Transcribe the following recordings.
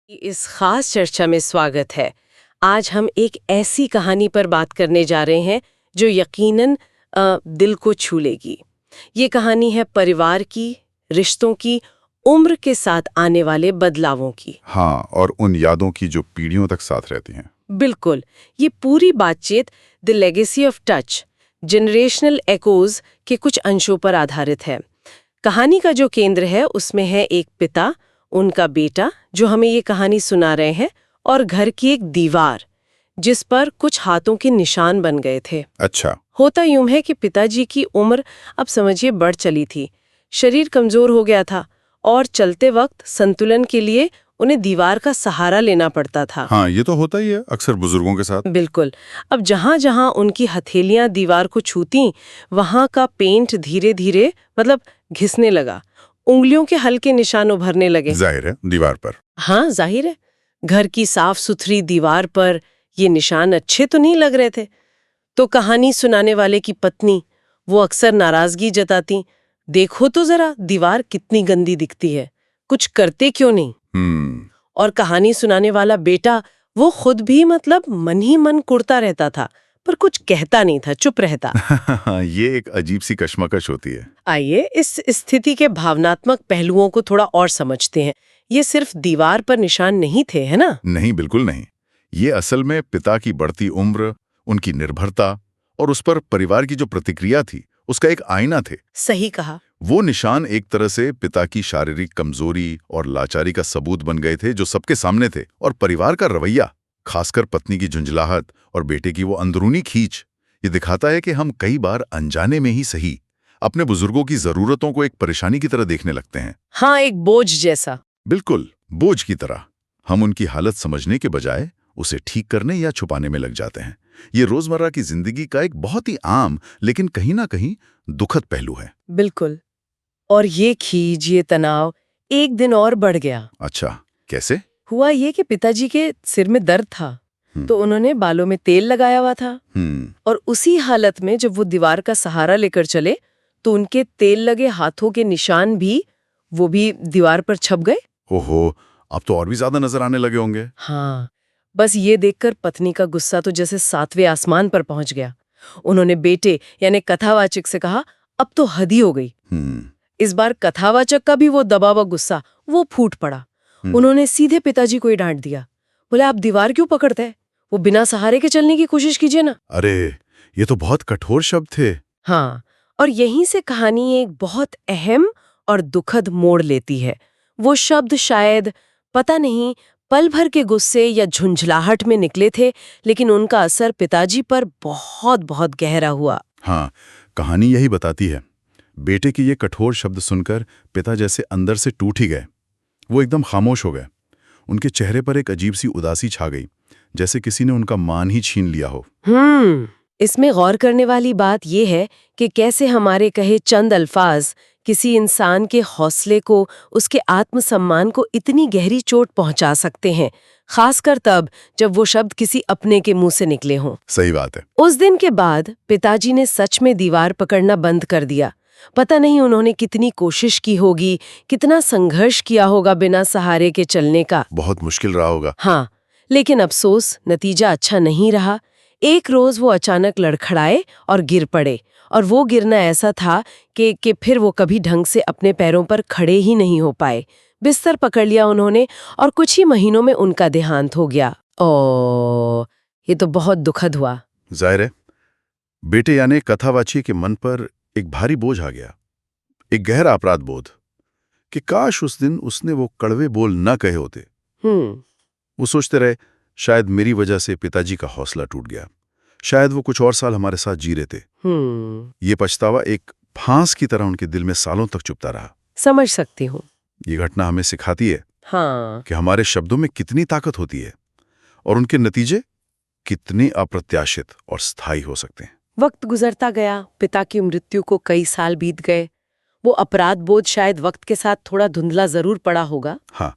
इस खास चर्चा में स्वागत है। आज हम एक ऐसी कहानी पर बात करने जा रहे हैं जो यकीनन दिल को छू लेगी। ये कहानी है परिवार की, रिश्तों की, उम्र के साथ आने वाले बदलावों की। हाँ, और उन यादों की जो पीढ़ियों तक साथ रहती हैं। बिल्कुल, ये पूरी बातचीत the legacy of touch, generational echoes के कुछ अंशों पर आधारित है। कहानी का जो केंद्र है उसमें है एक पिता, उनका बेटा जो हमें ये कहानी सुना रहे हैं, और घर की एक दीवार जिस पर कुछ हाथों के निशान बन गए थे। अच्छा। होता यूं है कि पिताजी की उम्र अब समझिए बढ़ चली थी, शरीर कमजोर हो गया था और चलते वक्त संतुलन के लिए उन्हें दीवार का सहारा लेना पड़ता था। हाँ, ये तो होता ही है अक्सर बुजुर्गों के साथ। बिल्कुल। अब जहां जहां उनकी हथेलियां दीवार को छूती, वहां का पेंट धीरे धीरे घिसने लगा, उंगलियों के हल्के निशान उभरने लगे। जाहिर है दीवार पर। हाँ, जाहिर है। घर की साफ सुथरी दीवार पर ये निशान अच्छे तो नहीं लग रहे थे। तो कहानी सुनाने वाले की पत्नी वो अक्सर नाराजगी जताती, देखो तो जरा दीवार कितनी गंदी दिखती है, कुछ करते क्यों नहीं। और कहानी सुनाने वाला बेटा वो खुद भी मन ही मन कुढ़ता रहता था, पर कुछ कहता नहीं था, चुप रहता। ये एक अजीब सी कश्मकश होती है। आइए इस स्थिति के भावनात्मक पहलुओं को थोड़ा और समझते हैं। ये सिर्फ दीवार पर निशान नहीं थे, है ना? नहीं, बिल्कुल नहीं। ये असल में पिता की बढ़ती उम्र, उनकी निर्भरता और उस पर परिवार की जो प्रतिक्रिया थी, उसका एक आईना थे। सही कहा। वो निशान एक तरह से पिता की शारीरिक कमजोरी और लाचारी का सबूत बन गए थे जो सबके सामने थे, और परिवार का रवैया, खासकर पत्नी की झुंझलाहट और बेटे की वो अंदरूनी खींच, ये दिखाता है कि हम कई बार अनजाने में ही सही अपने बुजुर्गों की जरूरतों को एक परेशानी की तरह देखने लगते हैं। हाँ, एक बोझ जैसा। बिल्कुल, बोझ की तरह। हम उनकी हालत समझने के बजाय उसे ठीक करने या छुपाने में लग जाते हैं। ये रोजमर्रा की जिंदगी का एक बहुत ही आम लेकिन कहीं ना कहीं दुखद पहलू है। बिल्कुल। और ये खींच, ये तनाव एक दिन और बढ़ गया। अच्छा, कैसे? हुआ ये कि पिताजी के सिर में दर्द था, तो उन्होंने बालों में तेल लगाया हुआ था। और उसी हालत में जब वो दीवार का सहारा लेकर चले, तो उनके तेल लगे हाथों के निशान भी दीवार पर छप गए। ओहो, अब तो और भी ज्यादा नजर आने लगे होंगे। हाँ, बस ये देखकर पत्नी का गुस्सा तो जैसे 7वें आसमान पर पहुंच गया। उन्होंने बेटे यानी कथावाचक से कहा, अब तो हद ही हो गई। इस बार कथावाचक का भी वो दबा हुआ गुस्सा वो फूट पड़ा। उन्होंने सीधे पिताजी को ही डांट दिया। बोले, आप दीवार क्यों पकड़ते हैं? वो बिना सहारे के चलने की कोशिश कीजिए ना। अरे, ये तो बहुत कठोर शब्द थे। हाँ, और यहीं से कहानी एक बहुत अहम और दुखद मोड़ लेती है। वो शब्द शायद पता नहीं पल भर के गुस्से या झुंझलाहट में निकले थे, लेकिन उनका असर पिताजी पर बहुत बहुत गहरा हुआ। हाँ, कहानी यही बताती है। बेटे की ये कठोर शब्द सुनकर पिता जैसे अंदर से टूट ही गए। वो एकदम खामोश हो गए। उनके चेहरे पर एक अजीब सी उदासी छा गई, जैसे किसी ने उनका मान ही छीन लिया हो। इसमें गौर करने वाली बात यह है कि कैसे हमारे कहे चंद अल्फाज किसी इंसान के हौसले को, उसके आत्मसम्मान को इतनी गहरी चोट पहुंचा सकते हैं, खासकर तब जब वो शब्द किसी अपने के मुंह से निकले हों। सही बात है। उस दिन के बाद पिताजी ने सच में दीवार पकड़ना बंद कर दिया। पता नहीं उन्होंने कितनी कोशिश की होगी, कितना संघर्ष किया होगा बिना सहारे के चलने का। बहुत मुश्किल रहा होगा। हाँ, लेकिन अफसोस नतीजा अच्छा नहीं रहा। एक रोज वो अचानक लड़खड़ाए और गिर पड़े, और वो गिरना ऐसा था कि फिर वो कभी ढंग से अपने पैरों पर खड़े ही नहीं हो पाए। बिस्तर पकड़ लिया उन्होंने, और कुछ ही महीनों में उनका देहांत हो गया। ओह, ये तो बहुत दुखद हुआ। जाहिर है, बेटे यानी कथावाची के मन पर एक भारी बोझ आ गया, एक गहरा अपराध बोध कि काश उस दिन उसने वो कड़वे बोल न कहे होते। वो सोचते रहे, शायद मेरी वजह से पिताजी का हौसला टूट गया, शायद वो कुछ और साल हमारे साथ जी रहे थे। ये पछतावा एक फांस की तरह उनके दिल में सालों तक चुभता रहा। समझ सकती हूँ। ये घटना हमें सिखाती है हाँ, कि हमारे शब्दों में कितनी ताकत होती है और उनके नतीजे कितने अप्रत्याशित और स्थायी हो सकते हैं। वक्त गुजरता गया, पिता की मृत्यु को कई साल बीत गए। वो अपराध बोध शायद वक्त के साथ थोड़ा धुंधला जरूर पड़ा होगा। हाँ,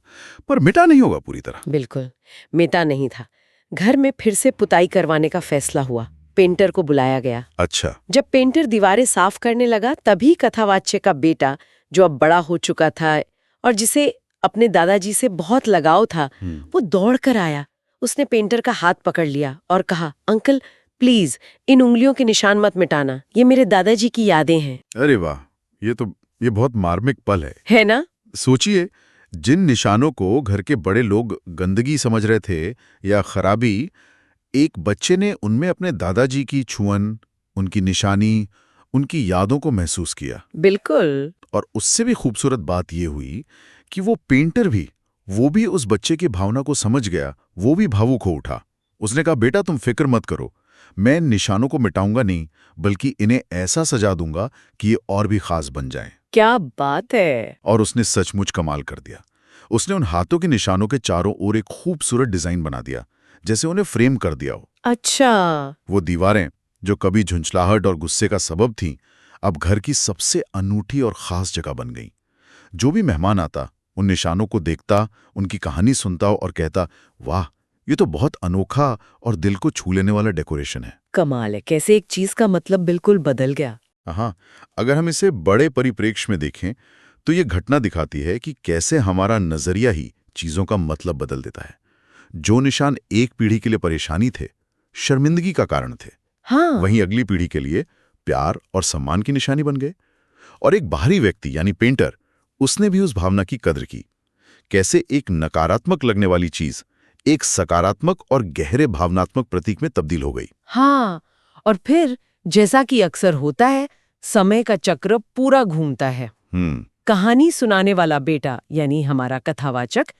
पर मिटा नहीं होगा पूरी तरह। बिल्कुल, मिटा नहीं था। घर में फिर से पुताई करवाने का फैसला हुआ। पेंटर को बुलाया गया। अच्छा। जब पेंटर दीवारें साफ करने लगा, तभी कथावाच्य का बेटा, जो अब बड़ा हो चुका था और जिसे अपने दादाजी से बहुत लगाव था, वो दौड़ कर आया। उसने पेंटर का हाथ पकड़ लिया और कहा, अंकल प्लीज इन उंगलियों के निशान मत मिटाना, ये मेरे दादाजी की यादें हैं। अरे वाह, ये बहुत मार्मिक पल है ना? सोचिए, जिन निशानों को घर के बड़े लोग गंदगी समझ रहे थे या खराबी, एक बच्चे ने उनमें अपने दादाजी की छुअन, उनकी निशानी, उनकी यादों को महसूस किया। बिल्कुल। और उससे भी खूबसूरत बात यह हुई कि वो पेंटर भी, वो भी उस बच्चे की भावना को समझ गया, वो भी भावुक हो उठा। उसने कहा, बेटा तुम फिक्र मत करो, मैं निशानों को मिटाऊंगा नहीं, बल्कि इन्हें ऐसा सजा दूंगा कि ये और भी खास बन जाएं। क्या बात है! और उसने सचमुच कमाल कर दिया। उसने उन हाथों के निशानों के चारों ओर एक खूबसूरत डिजाइन बना दिया, जैसे उन्हें फ्रेम कर दिया हो। अच्छा। वो दीवारें जो कभी झुंझलाहट और गुस्से का सबब थीं, अब घर की सबसे अनूठी और खास जगह बन गईं। जो भी मेहमान आता, उन निशानों को देखता, उनकी कहानी सुनता और कहता, वाह, ये तो बहुत अनोखा और दिल को छू लेने वाला डेकोरेशन है। कमाल है, कैसे एक चीज का मतलब बिल्कुल बदल गया। हाँ, अगर हम इसे बड़े परिप्रेक्ष्य में देखें तो ये घटना दिखाती है कि कैसे हमारा नजरिया ही चीजों का मतलब बदल देता है। जो निशान एक पीढ़ी के लिए परेशानी थे, शर्मिंदगी का कारण थे, हाँ। वहीं अगली पीढ़ी के लिए प्यार और सम्मान की निशानी बन गए। और एक बाहरी व्यक्ति यानी पेंटर, उसने भी उस भावना की कद्र की। कैसे एक नकारात्मक लगने वाली चीज एक सकारात्मक और गहरे भावनात्मक प्रतीक में तब्दील हो गई। हाँ, और फिर जैसा कि अक्सर होता है, समय का चक्र पूरा घूमता है। कहानी सुनाने वाला बेटा यानी हमारा कथावाचक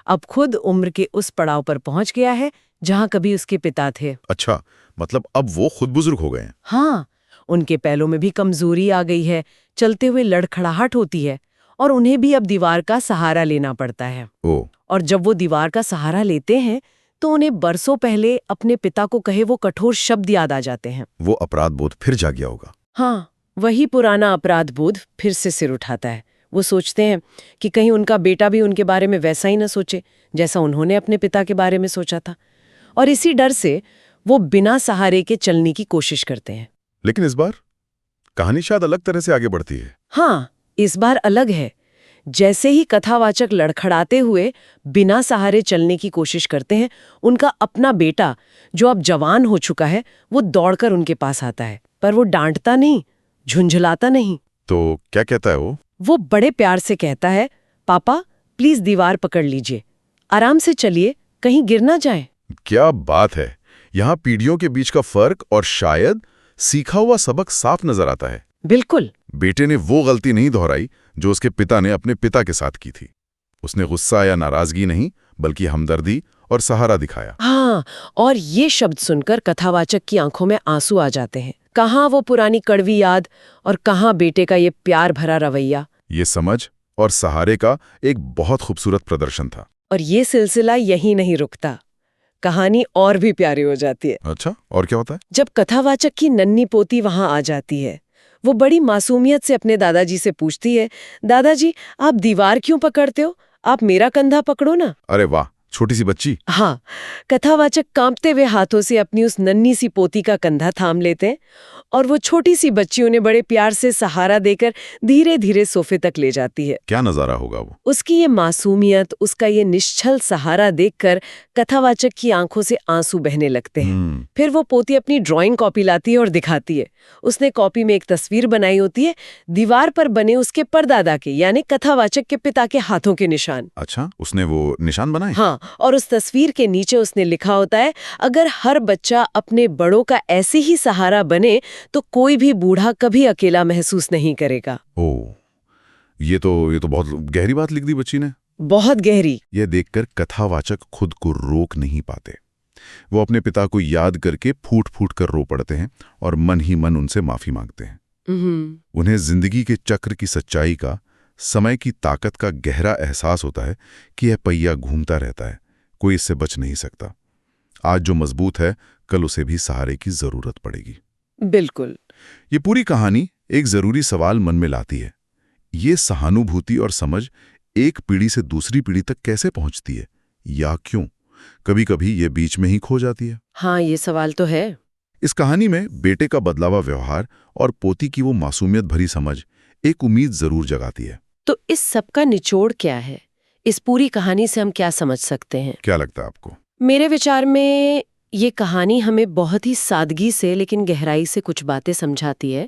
अब खुद उम्र के उस पड़ाव पर पहुंच गया है जहां कभी उसके पिता थे। अच्छा, मतलब अब वो खुद बुजुर्ग हो गए हैं। हाँ, उनके पैरों में भी कमजोरी आ गई है, चलते हुए लड़खड़ाहट होती है और उन्हें भी अब दीवार का सहारा लेना पड़ता है। और जब वो दीवार का सहारा लेते हैं तो उन्हें बरसों पहले अपने पिता को कहे वो कठोर शब्द याद आ जाते हैं। वो अपराध बोध फिर जाग गया होगा। हाँ, वही पुराना अपराध बोध फिर से सिर उठाता है। वो सोचते हैं कि कहीं उनका बेटा भी उनके बारे में वैसा ही न सोचे जैसा उन्होंने अपने पिता के बारे में सोचा था, और इसी डर से वो बिना सहारे के चलने की कोशिश करते हैं। लेकिन इस बार कहानी शायद अलग तरह से आगे बढ़ती है। हाँ, इस बार अलग है। जैसे ही कथावाचक लड़खड़ाते हुए बिना सहारे चलने की कोशिश करते हैं, उनका अपना बेटा जो अब जवान हो चुका है, वो दौड़कर उनके पास आता है। पर वो डांटता नहीं, झुंझलाता नहीं। तो क्या कहता है वो? वो बड़े प्यार से कहता है, पापा प्लीज दीवार पकड़ लीजिए, आराम से चलिए, कहीं गिर ना जाए। क्या बात है! यहाँ पीढ़ियों के बीच का फर्क और शायद सीखा हुआ सबक साफ नजर आता है। बिल्कुल। बेटे ने वो गलती नहीं दोहराई जो उसके पिता ने अपने पिता के साथ की थी। उसने गुस्सा या नाराजगी नहीं, बल्कि हमदर्दी और सहारा दिखाया। हाँ, और ये शब्द सुनकर कथावाचक की आंखों में आंसू आ जाते हैं। कहाँ वो पुरानी कड़वी याद और कहाँ बेटे का ये प्यार भरा रवैया। ये समझ और सहारे का एक बहुत खूबसूरत प्रदर्शन था। और ये सिलसिला यहीं नहीं रुकता, कहानी और भी प्यारी हो जाती है। अच्छा, और क्या होता है? जब कथावाचक की नन्ही पोती वहां आ जाती है, वो बड़ी मासूमियत से अपने दादाजी से पूछती है, दादाजी आप दीवार क्यों पकड़ते हो, आप मेरा कंधा पकड़ो ना। अरे वाह, छोटी सी बच्ची। हाँ, कथावाचक कांपते हुए हाथों से अपनी उस नन्ही सी पोती का कंधा थाम लेते हैं और वो छोटी सी बच्ची उन्हें बड़े प्यार से सहारा देकर धीरे धीरे सोफे तक ले जाती है। क्या नजारा होगा वो! उसकी ये मासूमियत, उसका ये निश्चल सहारा देखकर कथावाचक की आंखों से आंसू बहने लगते हैं। फिर वो पोती अपनी ड्राइंग कॉपी लाती है और दिखाती है। उसने कॉपी में एक तस्वीर बनाई होती है, दीवार पर बने उसके परदादा के यानी कथावाचक के पिता के हाथों के निशान। अच्छा, उसने वो निशान बनाए? हाँ, और उस तस्वीर के नीचे उसने लिखा होता है, अगर हर बच्चा अपने बड़ों का ऐसे ही सहारा बने तो कोई भी बूढ़ा कभी अकेला महसूस नहीं करेगा। ओह, ये तो बहुत गहरी बात लिख दी बच्ची ने। बहुत गहरी। यह देखकर कथावाचक खुद को रोक नहीं पाते। वो अपने पिता को याद करके फूट फूट कर रो पड़ते हैं और मन ही मन उनसे माफी मांगते हैं। उन्हें जिंदगी के चक्र की सच्चाई का, समय की ताकत का गहरा एहसास होता है कि यह पहिया घूमता रहता है, कोई इससे बच नहीं सकता। आज जो मजबूत है, कल उसे भी सहारे की जरूरत पड़ेगी। बिल्कुल। ये पूरी कहानी एक जरूरी सवाल मन में लाती है। ये सहानुभूति और समझ एक पीढ़ी से दूसरी पीढ़ी तक कैसे पहुंचती है, या क्यों कभी कभी ये बीच में ही खो जाती है? हाँ, ये सवाल तो है। इस कहानी में बेटे का बदलावा व्यवहार और पोती की वो मासूमियत भरी समझ एक उम्मीद जरूर जगाती है। तो इस सब का निचोड़ क्या है? इस पूरी कहानी से हम क्या समझ सकते हैं? क्या लगता है आपको? मेरे विचार में ये कहानी हमें बहुत ही सादगी से लेकिन गहराई से कुछ बातें समझाती है।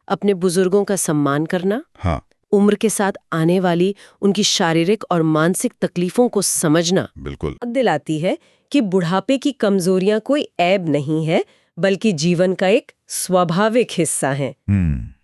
अपने बुजुर्गों का सम्मान करना, हाँ, उम्र के साथ आने वाली उनकी शारीरिक और मानसिक तकलीफों को समझना बिल्कुल। दिलाती है कि बुढ़ापे की कमजोरियां कोई ऐब नहीं है, बल्कि जीवन का एक स्वाभाविक हिस्सा है।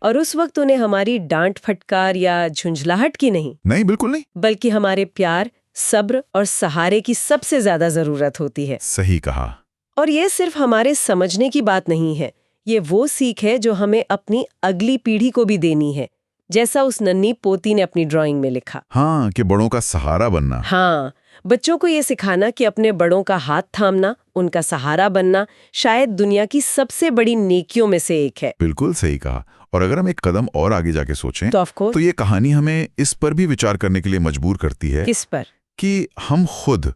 और उस वक्त उन्हें हमारी डांट फटकार या झुंझलाहट की नहीं, बिल्कुल नहीं। बल्कि हमारे प्यार, सब्र और सहारे की सबसे ज्यादा जरूरत होती है। सही कहा। और ये सिर्फ हमारे समझने की बात नहीं है, ये वो सीख है जो हमें अपनी अगली पीढ़ी को भी देनी है, जैसा उस नन्ही पोती ने अपनी ड्राइंग में लिखा। हाँ, कि बड़ों का सहारा बनना। हाँ, बच्चों को ये सिखाना कि अपने बड़ों का हाथ थामना, उनका सहारा बनना शायद दुनिया की सबसे बड़ी नेकियों में से एक है। बिल्कुल सही कहा। और अगर हम एक कदम और आगे जाके सोचें तो ऑफ कोर्स, तो ये कहानी हमें इस पर भी विचार करने के लिए मजबूर करती है किस पर? कि हम खुद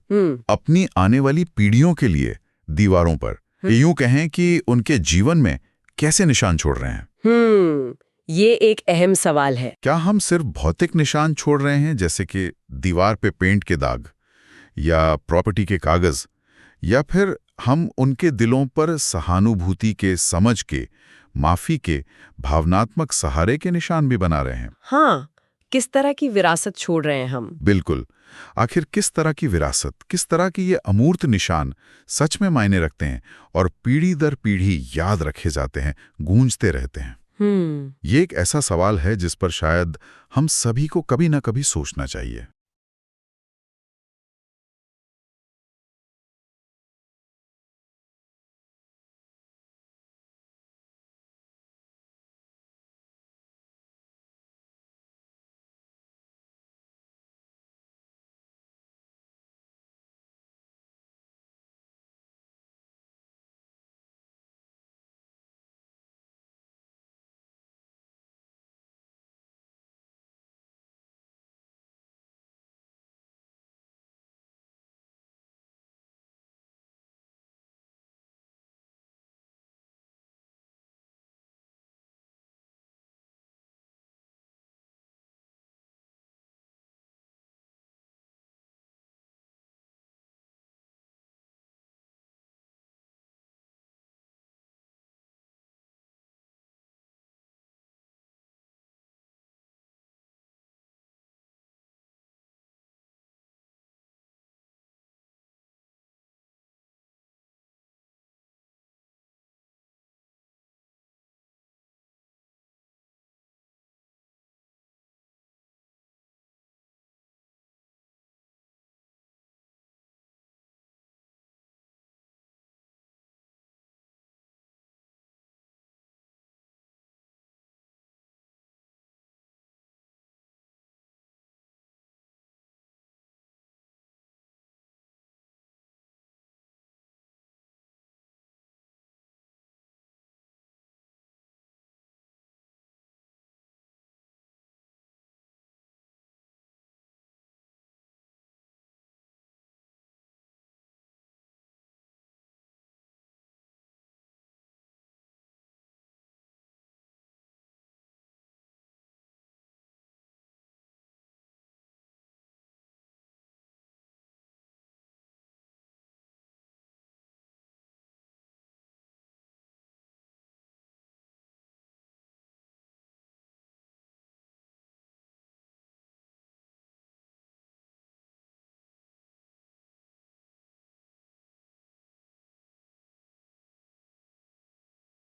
अपनी आने वाली पीढ़ियों के लिए दीवारों पर, यूं कहें कि उनके जीवन में कैसे निशान छोड़ रहे हैं। ये एक अहम सवाल है। क्या हम सिर्फ भौतिक निशान छोड़ रहे हैं, जैसे कि दीवार पे पेंट के दाग या प्रॉपर्टी के कागज, या फिर हम उनके दिलों पर सहानुभूति के, समझ के, माफी के, भावनात्मक सहारे के निशान भी बना रहे हैं? हाँ, किस तरह की विरासत छोड़ रहे हैं हम? बिल्कुल। आखिर किस तरह की विरासत, किस तरह की ये अमूर्त निशान सच में मायने रखते हैं और पीढ़ी दर पीढ़ी याद रखे जाते हैं, गूंजते रहते हैं? ये एक ऐसा सवाल है जिस पर शायद हम सभी को कभी ना कभी सोचना चाहिए।